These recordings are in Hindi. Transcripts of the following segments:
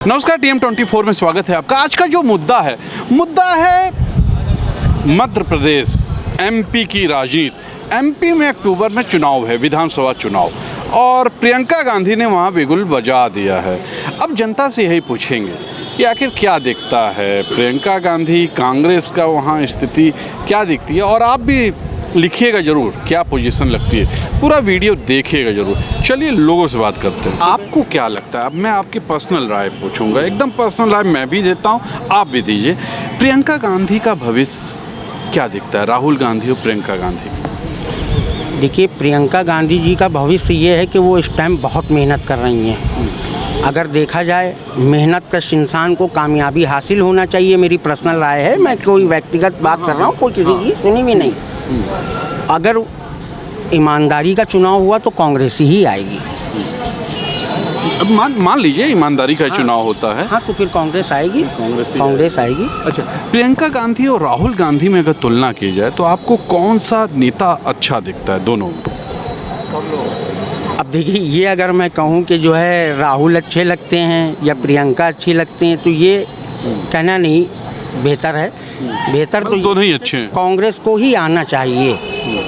नमस्कार, TM24 में स्वागत है आपका। आज का जो मुद्दा है मध्य प्रदेश MP की राजनीति। MP में अक्टूबर में चुनाव है, विधानसभा चुनाव, और प्रियंका गांधी ने वहाँ बिगुल बजा दिया है। अब जनता से यही पूछेंगे कि आखिर क्या दिखता है, प्रियंका गांधी कांग्रेस का वहाँ स्थिति क्या दिखती है, और आप भी लिखिएगा ज़रूर क्या पोजीशन लगती है, पूरा वीडियो देखिएगा ज़रूर। चलिए लोगों से बात करते हैं। आपको क्या लगता है? अब मैं आपकी पर्सनल राय पूछूंगा, एकदम पर्सनल राय मैं भी देता हूं, आप भी दीजिए। प्रियंका गांधी का भविष्य क्या दिखता है, राहुल गांधी और प्रियंका गांधी? देखिए, प्रियंका गांधी जी का भविष्य ये है कि वो इस टाइम बहुत मेहनत कर रही हैं। अगर देखा जाए, मेहनत कश इंसान को कामयाबी हासिल होना चाहिए, मेरी पर्सनल राय है। मैं कोई व्यक्तिगत बात कर रहा हूँ, कोई किसी की सुनी भी नहीं। अगर ईमानदारी का चुनाव हुआ तो कांग्रेस ही आएगी। अब मान लीजिए ईमानदारी का चुनाव होता है, हाँ, तो फिर कांग्रेस आएगी, कांग्रेस आएगी। अच्छा, प्रियंका गांधी और राहुल गांधी में अगर तुलना की जाए तो आपको कौन सा नेता अच्छा दिखता है दोनों में? अब देखिए, ये अगर मैं कहूँ कि जो है राहुल अच्छे लगते हैं या प्रियंका अच्छी लगती हैं, तो ये कहना नहीं बेहतर है। बेहतर तो दोनों ही अच्छे हैं। कांग्रेस को ही आना चाहिए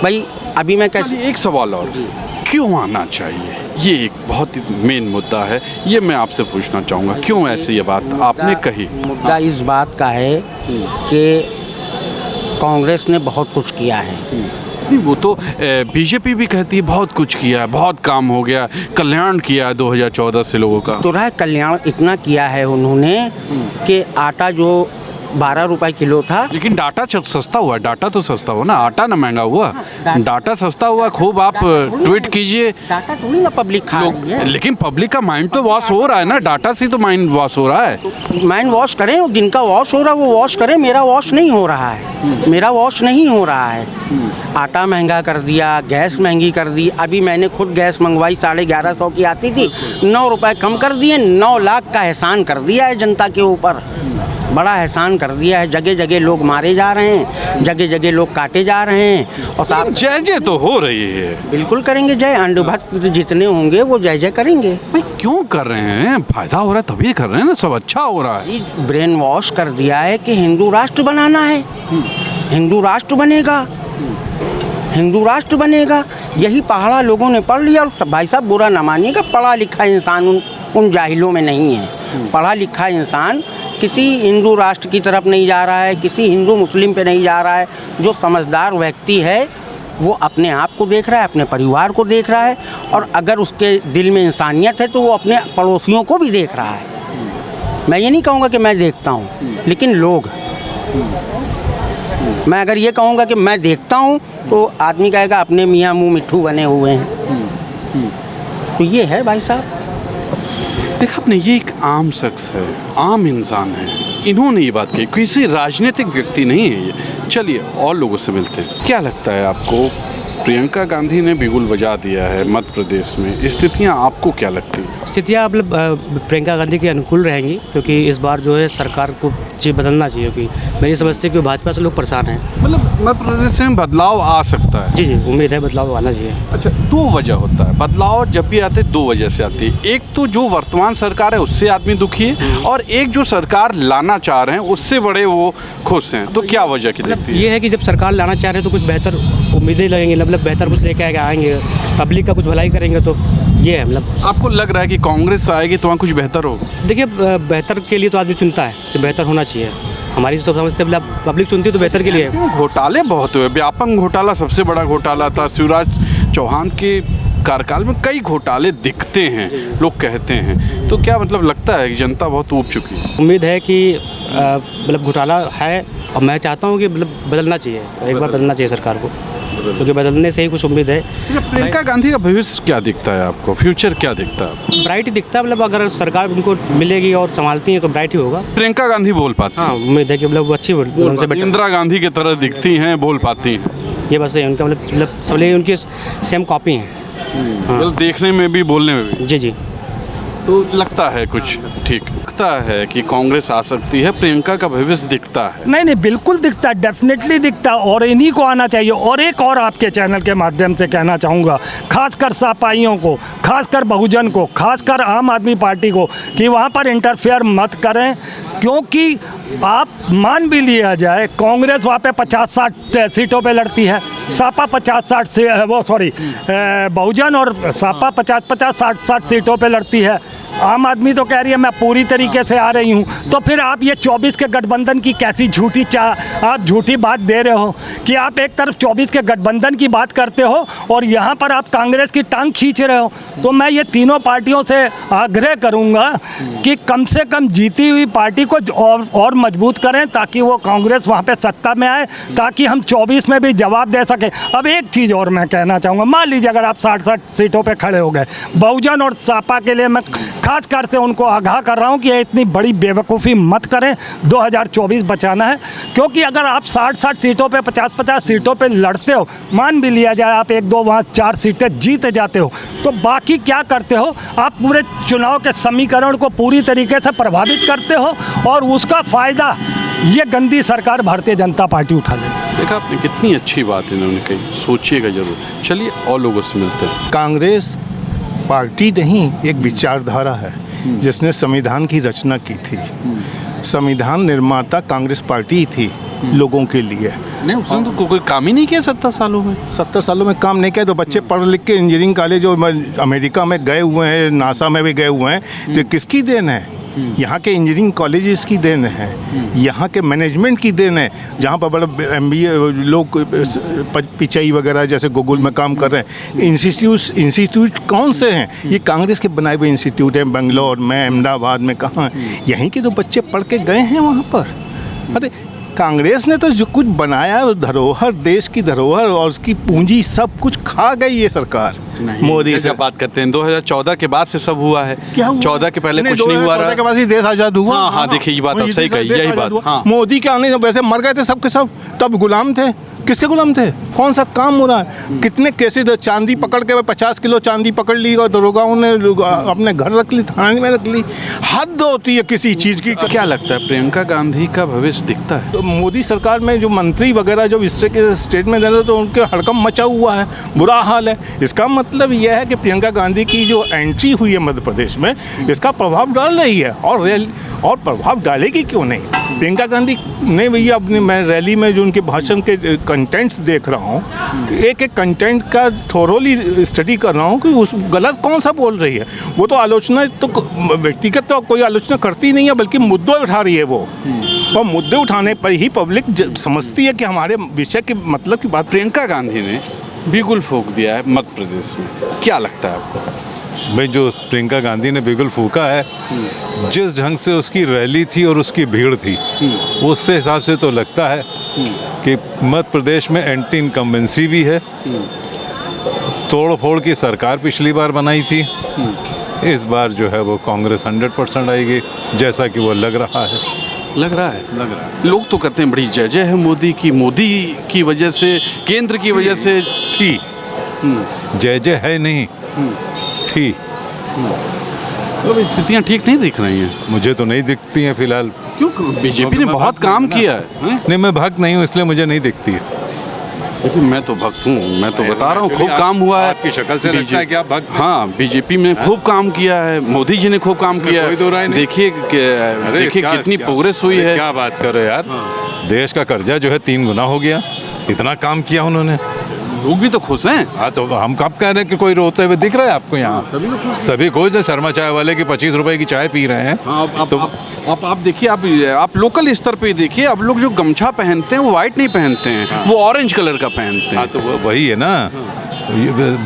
भाई। अभी मैं कैसे, एक सवाल और, क्यों आना चाहिए? ये एक बहुत ही मेन मुद्दा है, ये मैं आपसे पूछना चाहूँगा, क्यों ऐसी ये बात आपने कही? मुद्दा इस बात का है कि कांग्रेस ने बहुत कुछ किया है। नहीं, वो तो बीजेपी भी कहती है बहुत कुछ किया है, बहुत काम हो गया, कल्याण किया है 2014 से लोगों का। तो रहा कल्याण इतना किया है उन्होंने कि आटा जो 12 रुपए किलो था, लेकिन डाटा सस्ता हुआ, डाटा तो सस्ता हुआ ना, आटा ना महंगा हुआ, डाटा सस्ता हुआ। खूब आप ट्वीट कीजिए, डाटा थोड़ी ना पब्लिक खा रही है। लेकिन पब्लिक का माइंड तो वॉश हो रहा है ना, डाटा से तो माइंड वॉश हो रहा है। माइंड वॉश करें, जिनका वॉश हो रहा है वो वॉश करें, मेरा वॉश नहीं हो रहा है, मेरा वॉश नहीं हो रहा है। आटा महंगा कर दिया, गैस महंगी कर दी। अभी मैंने खुद गैस मंगवाई, 1150 की आती थी, 9 रुपए कम कर दिए। 9 लाख का एहसान कर दिया है जनता के ऊपर, बड़ा एहसान कर दिया है। जगह जगह लोग मारे जा रहे हैं, जगह जगह लोग काटे जा रहे हैं, और साहब जय जय तो हो रही है। बिल्कुल करेंगे जय, अंडभक्त जितने होंगे वो जय जय करेंगे। भाई क्यों कर रहे हैं? फायदा हो रहा है तभी कर रहे हैं ना, सब अच्छा हो रहा है। ब्रेन वॉश कर दिया है कि हिंदू राष्ट्र बनाना है, हिंदू राष्ट्र बनेगा, हिंदू राष्ट्र बनेगा। यही पहाड़ा लोगों ने पढ़ लिया। और भाई साहब, बुरा ना मानिएगा, पढ़ा लिखा इंसान उन जाहिलों में नहीं है। पढ़ा लिखा इंसान किसी हिंदू राष्ट्र की तरफ नहीं जा रहा है, किसी हिंदू मुस्लिम पे नहीं जा रहा है। जो समझदार व्यक्ति है वो अपने आप को देख रहा है, अपने परिवार को देख रहा है, और अगर उसके दिल में इंसानियत है तो वो अपने पड़ोसियों को भी देख रहा है। मैं ये नहीं कहूँगा कि मैं देखता हूँ, लेकिन लोग, मैं अगर ये कहूँगा कि मैं देखता हूँ तो आदमी कहेगा अपने मियाँ मुँह मिट्ठू बने हुए हैं। तो ये है भाई साहब। देखा आपने, ये एक आम शख्स है, आम इंसान है, इन्होंने ये बात कही, किसी राजनीतिक व्यक्ति नहीं है ये। चलिए और लोगों से मिलते हैं। क्या लगता है आपको, प्रियंका गांधी ने बिगुल बजा दिया है मध्य प्रदेश में, स्थितियां आपको क्या लगती हैं? स्थितियाँ मतलब प्रियंका गांधी के अनुकूल रहेंगी, क्योंकि इस बार जो है सरकार को चीज़ बदलना चाहिए। क्योंकि मेरी समझ से कि भाजपा से लोग परेशान हैं। मतलब मध्य प्रदेश में बदलाव आ सकता है? जी, उम्मीद है बदलाव आना चाहिए। अच्छा, 2 वजह होता है बदलाव, जब भी आते 2 वजह से आती है। एक तो जो वर्तमान सरकार है उससे आदमी दुखी है, और एक जो सरकार लाना चाह रहे हैं उससे बड़े वो खुश हैं। तो क्या वजह की दिखती है? ये है कि जब सरकार लाना चाह रहे हैं तो कुछ बेहतर उम्मीदें लगेंगी, मतलब बेहतर कुछ लेके आएंगे, पब्लिक का कुछ भलाई करेंगे। तो ये है, मतलब आपको लग रहा है कि कांग्रेस आएगी तो वहाँ कुछ बेहतर होगा? देखिए, बेहतर के लिए तो आदमी चुनता है कि बेहतर होना चाहिए। हमारी सब समझ से मतलब पब्लिक चुनती है तो बेहतर के लिए। घोटाले बहुत हुए, व्यापक घोटाला सबसे बड़ा घोटाला था। शिवराज चौहान के कार्यकाल में कई घोटाले दिखते हैं, लोग कहते हैं। तो क्या मतलब लगता है कि जनता बहुत ऊब चुकी है? उम्मीद है कि मतलब घोटाला है, और मैं चाहता हूँ कि मतलब बदलना चाहिए, एक बार बदलना चाहिए सरकार को, क्योंकि बदलने से ही कुछ उम्मीद है। प्रियंका गांधी का भविष्य क्या दिखता है आपको, फ्यूचर क्या दिखता है? ब्राइट ही दिखता है, मतलब अगर सरकार उनको मिलेगी और संभालती है तो ब्राइट ही होगा। प्रियंका गांधी बोल पाती है? हाँ, उम्मीद है कि मतलब वो अच्छी इंदिरा गांधी की तरह दिखती हैं, बोल पाती हैं। ये बस है उनका, मतलब सब उनकी सेम कॉपी हैं। मतलब देखने में भी, बोलने में भी। जी। तो लगता है कुछ ठीक, लगता है कि कांग्रेस आ सकती है, प्रियंका का भविष्य दिखता है। नहीं नहीं, बिल्कुल दिखता है, डेफिनेटली दिखता है, और इन्हीं को आना चाहिए। और एक और आपके चैनल के माध्यम से कहना चाहूँगा, खासकर सपाइयों को, खासकर बहुजन को, खासकर आम आदमी पार्टी को, कि वहाँ पर इंटरफेयर मत करें। क्योंकि आप मान भी लिया जाए, कांग्रेस वहाँ पे 50-60 सीटों पे लड़ती है, सपा 50-60 से बहुजन और सपा 50-50, 60-60 सीटों पे लड़ती है। आम आदमी तो कह रही है मैं पूरी तरीके से आ रही हूँ। तो फिर आप ये 24 के गठबंधन की कैसी आप झूठी बात दे रहे हो कि आप एक तरफ 24 के गठबंधन की बात करते हो और यहाँ पर आप कांग्रेस की टांग खींच रहे हो। तो मैं ये तीनों पार्टियों से आग्रह करूँगा कि कम से कम जीती हुई पार्टी को और मजबूत करें, ताकि वो कांग्रेस वहाँ पे सत्ता में आए, ताकि हम 24 में भी जवाब दे सकें। अब एक चीज़ और मैं कहना चाहूँगा, मान लीजिए अगर आप 60-60 सीटों पे खड़े हो गए, बहुजन और सपा के लिए मैं खासकर से उनको आगाह कर रहा हूँ कि इतनी बड़ी बेवकूफ़ी मत करें, 2024 बचाना है। क्योंकि अगर आप 60-60 सीटों पे, 50-50 सीटों पे लड़ते हो, मान भी लिया जाए आप 1-2 वहाँ 4 सीटें जीत जाते हो, तो बाकी क्या करते हो, आप पूरे चुनाव के समीकरण को पूरी तरीके से प्रभावित करते हो और उसका फ़ायदा ये गंदी सरकार भारतीय जनता पार्टी उठा ले। देखा आपने कितनी अच्छी बात इन्होंने कही, सोचिएगा जरूर। चलिए और लोगों से मिलते हैं। कांग्रेस पार्टी नहीं, एक विचारधारा है जिसने संविधान की रचना की थी। संविधान निर्माता कांग्रेस पार्टी थी लोगों के लिए। नहीं, उसने तो कोई काम ही नहीं किया 70 सालों में। 70 सालों में काम नहीं किया तो बच्चे पढ़ लिख के इंजीनियरिंग कॉलेज और अमेरिका में गए हुए हैं, नासा में भी गए हुए हैं। तो किसकी देन है? यहाँ के इंजीनियरिंग कॉलेजेस की देन है, यहाँ के मैनेजमेंट की देन है, जहाँ पर बड़ा MBA लोग पिचाई वगैरह जैसे गूगल में काम कर रहे हैं। इंस्टीट्यूट कौन से हैं? ये कांग्रेस के बनाए हुए इंस्टीट्यूट हैं, बेंगलोर में, अहमदाबाद में, कहाँ? यहीं के तो बच्चे पढ़ के गए हैं वहाँ पर। अरे कांग्रेस ने तो जो कुछ बनाया, धरोहर, देश की धरोहर और उसकी पूंजी सब कुछ खा गई ये सरकार मोदी से। बात करते हैं 2014 के बाद से सब हुआ है। क्या हुआ? 14 के पहले कुछ नहीं हुआ। 14 के बाद ही देश आजाद हुआ। हाँ, देखिए ये बात आप सही कही, यही बात। हाँ। मोदी के आने वैसे मर गए थे सब के सब, तब गुलाम थे। किसके गुलाम थे? कौन सा काम हो रहा है? कितने केसेस, चांदी पकड़ के 50 किलो चांदी पकड़ ली और दरोगाओं ने अपने घर रख ली, थाने में रख ली। हद होती है किसी चीज़ की। क्या लगता है प्रियंका गांधी का भविष्य दिखता है? तो मोदी सरकार में जो मंत्री वगैरह जो इससे के स्टेटमेंट दे रहे तो उनके हड़कंप मचा हुआ है, बुरा हाल है। इसका मतलब यह है कि प्रियंका गांधी की जो एंट्री हुई है मध्य प्रदेश में, इसका प्रभाव डाल रही है। और प्रभाव डालेगी क्यों नहीं? प्रियंका गांधी ने भैया अपने, मैं रैली में जो उनके भाषण के कंटेंट्स देख रहा हूँ, एक एक कंटेंट का थोरोली स्टडी कर रहा हूँ कि उस गलत कौन सा बोल रही है। वो तो आलोचना तो व्यक्तिगत तो कोई आलोचना करती नहीं है, बल्कि मुद्दे उठा रही है वो। और मुद्दे उठाने पर ही पब्लिक समझती है कि हमारे विषय के मतलब की बात। प्रियंका गांधी ने बिगुल फूंक दिया है मध्य प्रदेश में, क्या लगता है आपको? भाई जो प्रियंका गांधी ने बिगुल फूंका है, जिस ढंग से उसकी रैली थी और उसकी भीड़ थी, उससे हिसाब से तो लगता है कि मध्य प्रदेश में एंटी इनकम्बेंसी भी है। तोड़ फोड़ की सरकार पिछली बार बनाई थी, इस बार जो है वो कांग्रेस 100% आएगी, जैसा कि वो लग रहा है। लग रहा है। लोग तो कहते हैं बड़ी जय जय है मोदी की वजह से, केंद्र की वजह से थी। जय जय है नहीं थी। तो स्थितियाँ ठीक नहीं दिख रही हैं। मुझे तो नहीं दिखती हैं फिलहाल। क्यों? बीजेपी ने बहुत काम किया है। नहीं, मैं भक्त नहीं हूँ, इसलिए मुझे नहीं दिखती है। लेकिन मैं तो भक्त हूँ, मैं तो बता रहा हूँ, खूब काम हुआ है। आपकी शक्ल से लगता है कि आप भक्त। हाँ, बीजेपी में खूब काम किया है, मोदी जी ने खूब काम किया है। देखिए कितनी प्रोग्रेस हुई है। क्या बात कर रहे हो यार? देश का कर्जा जो है 3 गुना हो गया, इतना काम किया उन्होंने। लोग भी तो खुश हैं। हाँ, तो हम कब कह रहे हैं कि कोई रोते हुए दिख रहा है आपको यहाँ? सभी खुश है। शर्मा चाय वाले की 25 रुपए की चाय पी रहे हैं। हाँ, तो आप देखिए, आप लोकल स्तर पे देखिए, अब लोग जो गमछा पहनते हैं वो व्हाइट नहीं पहनते हैं, वो ऑरेंज कलर का पहनते हैं। हाँ, तो वही है ना,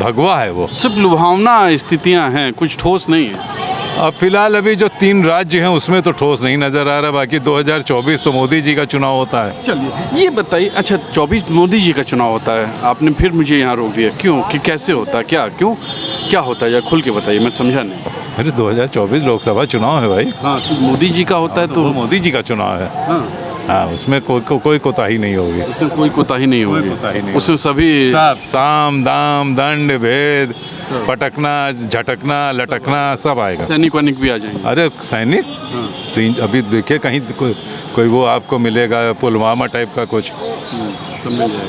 भगवा है वो। सिर्फ लुभावना स्थितियाँ हैं, कुछ ठोस नहीं है। अब फिलहाल अभी जो 3 राज्य हैं उसमें तो ठोस नहीं नजर आ रहा। बाकी 2024 तो मोदी जी का चुनाव होता है। चलिए ये बताइए, अच्छा 24 मोदी जी का चुनाव होता है, आपने फिर मुझे यहाँ रोक दिया, क्यों? कि कैसे होता है, क्या होता है, या खुल के बताइए, मैं समझा नहीं। अरे 2024 लोकसभा चुनाव है भाई। हाँ, तो मोदी जी का होता है तो वो मोदी जी का चुनाव है। हाँ, हाँ, उसमें कोई कोताही नहीं होगी। उसमें कोई कोताही नहीं होगी, कोताही नहीं उसमें सभी सब साम दाम दंड भेद पटकना झटकना लटकना सब आएगा। सैनिक वैनिक भी आ जाएंगे। अरे सैनिक तो अभी देखिए कहीं कोई वो आपको मिलेगा पुलवामा टाइप का कुछ,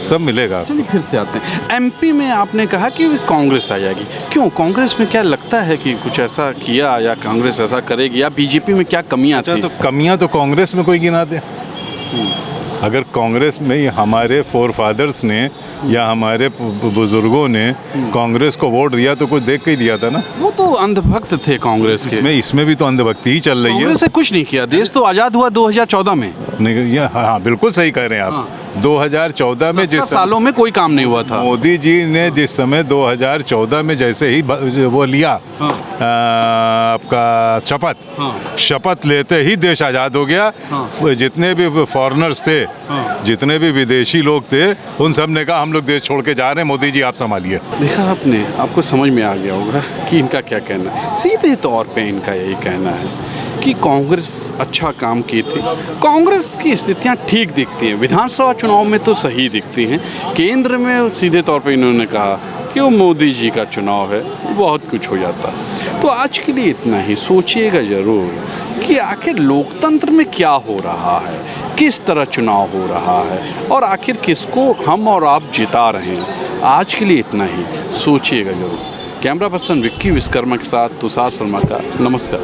सब मिलेगा। चलिए फिर से आते हैं एमपी में। आपने कहा कि कांग्रेस आ जाएगी, क्यों? कांग्रेस में क्या लगता है कि कुछ ऐसा किया या कांग्रेस ऐसा करेगी, या बीजेपी में क्या कमियां थी? तो कमियां तो कांग्रेस में कोई गिना दे। अगर कांग्रेस में हमारे फोर फादर्स ने या हमारे बुजुर्गों ने कांग्रेस को वोट दिया तो कुछ देख के ही दिया था ना। वो तो अंधभक्त थे कांग्रेस के। इसमें भी तो अंधभक्ति ही चल रही है। कांग्रेस से कुछ नहीं किया, देश तो आजाद हुआ 2014 में। नहीं, ये हाँ बिल्कुल सही कह रहे हैं आप। 2014 में जिस सालों में कोई काम नहीं हुआ था। मोदी जी ने जिस समय 2014 में जैसे ही वो लिया आपका शपथ लेते ही देश आज़ाद हो गया। जितने भी फॉरेनर्स थे, जितने भी विदेशी लोग थे, उन सब ने कहा हम लोग देश छोड़ के जा रहे हैं, मोदी जी आप संभालिए। देखा आपने, आपको समझ में आ गया होगा कि इनका क्या कहना है। सीधे तौर पे इनका यही कहना है कि कांग्रेस अच्छा काम की थी। कांग्रेस की स्थितियां ठीक दिखती हैं, विधानसभा चुनाव में तो सही दिखती हैं। केंद्र में सीधे तौर पे इन्होंने कहा कि वो मोदी जी का चुनाव है, बहुत कुछ हो जाता। तो आज के लिए इतना ही। सोचिएगा ज़रूर कि आखिर लोकतंत्र में क्या हो रहा है, किस तरह चुनाव हो रहा है और आखिर किसको हम और आप जिता रहे हैं। आज के लिए इतना ही, सोचिएगा ज़रूर। कैमरा पर्सन विक्की विश्वकर्मा के साथ तुषार शर्मा का नमस्कार।